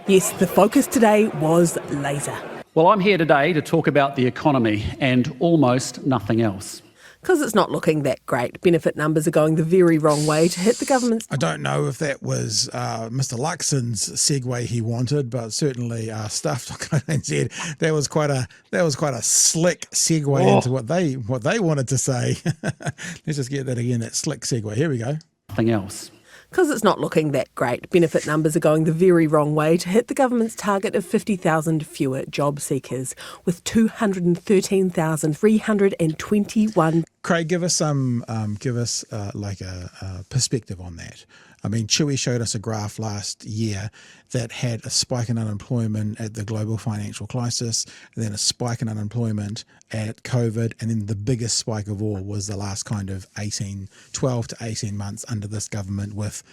Yes, the focus today was laser. Well, I'm here today to talk about the economy and almost nothing else. Because it's not looking that great. Benefit numbers are going the very wrong way to hit the government's... I don't know if that was Mr. Luxon's segue he wanted, but certainly Stuff.co.nz, that was quite a slick segue into what they wanted to say. Let's just get that again, that slick segue. Here we go. Nothing else. Because it's not looking that great. Benefit numbers are going the very wrong way to hit the government's target of 50,000 fewer job seekers, with 213,321. Craig, give us a perspective on that. I mean, Chewie showed us a graph last year that had a spike in unemployment at the global financial crisis, and then a spike in unemployment at COVID, and then the biggest spike of all was the last kind of 12 to 18 months under this government with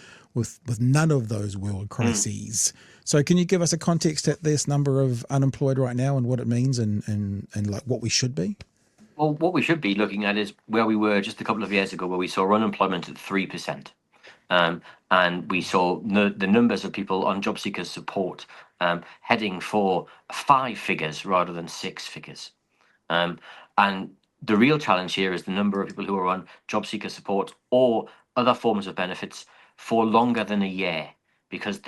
none of those world crises. So can you give us a context at this number of unemployed right now and what it means and like what we should be? Well, what we should be looking at is where we were just a couple of years ago, where we saw unemployment at 3%. And we saw the numbers of people on Jobseeker Support heading for 5 figures rather than 6 figures. And the real challenge here is the number of people who are on Jobseeker Support or other forms of benefits for longer than a year, because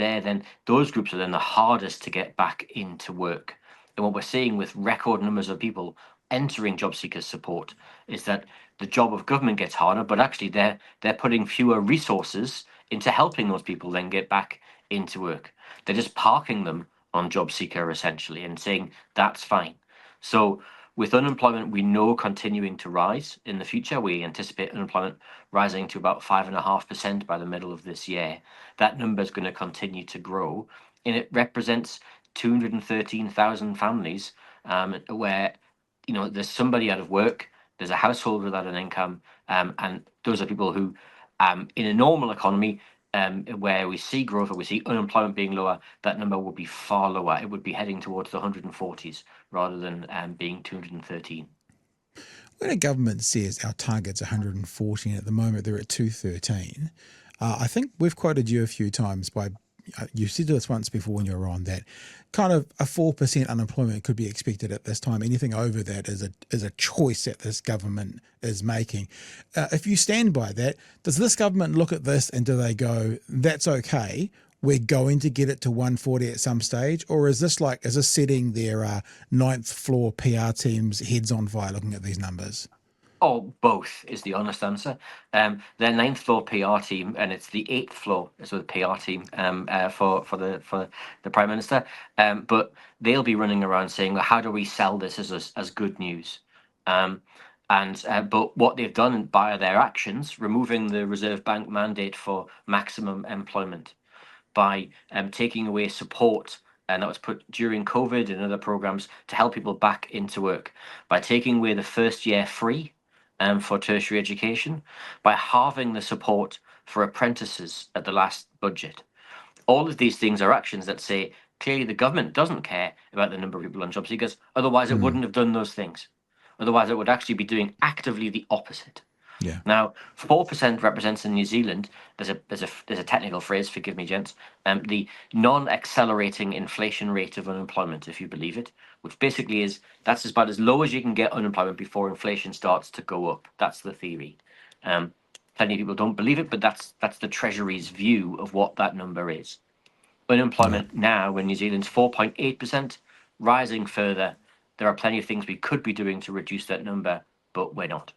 those groups are then the hardest to get back into work. And what we're seeing with record numbers of people entering Jobseeker Support is that the job of government gets harder, but actually they're putting fewer resources into helping those people then get back into work. They're just parking them on Jobseeker essentially and saying that's fine. So with unemployment, we know continuing to rise in the future. We anticipate unemployment rising to about 5.5% by the middle of this year. That number is going to continue to grow, and it represents 213,000 families where there's somebody out of work, there's a household without an income, and those are people who, in a normal economy, where we see growth or we see unemployment being lower, that number would be far lower. It would be heading towards the 140s rather than being 213. When a government says our target's 114, at the moment they're at 213, I think we've quoted you a few times you said to us once before when you were on that kind of a 4% unemployment could be expected at this time. Anything over that is a choice that this government is making. If you stand by that, does this government look at this and do they go, that's okay, we're going to get it to 140 at some stage? Or is this setting their ninth floor PR team's heads on fire looking at these numbers? Oh, both is the honest answer. Their 9th floor PR team, and it's the 8th floor is with the PR team for the Prime Minister. But they'll be running around saying, well, how do we sell this as good news? But what they've done by their actions, removing the Reserve Bank mandate for maximum employment, by taking away support, and that was put during COVID and other programs to help people back into work, by taking away the first year free for tertiary education, by halving the support for apprentices at the last budget. All of these things are actions that say clearly the government doesn't care about the number of people on job seekers, otherwise it wouldn't have done those things. Otherwise it would actually be doing actively the opposite. Yeah. Now, 4% represents in New Zealand, there's a technical phrase, forgive me, gents, the non-accelerating inflation rate of unemployment, if you believe it, which basically is that's about as low as you can get unemployment before inflation starts to go up. That's the theory. Plenty of people don't believe it, but that's the Treasury's view of what that number is. Unemployment now in New Zealand's 4.8%, rising further. There are plenty of things we could be doing to reduce that number, but we're not.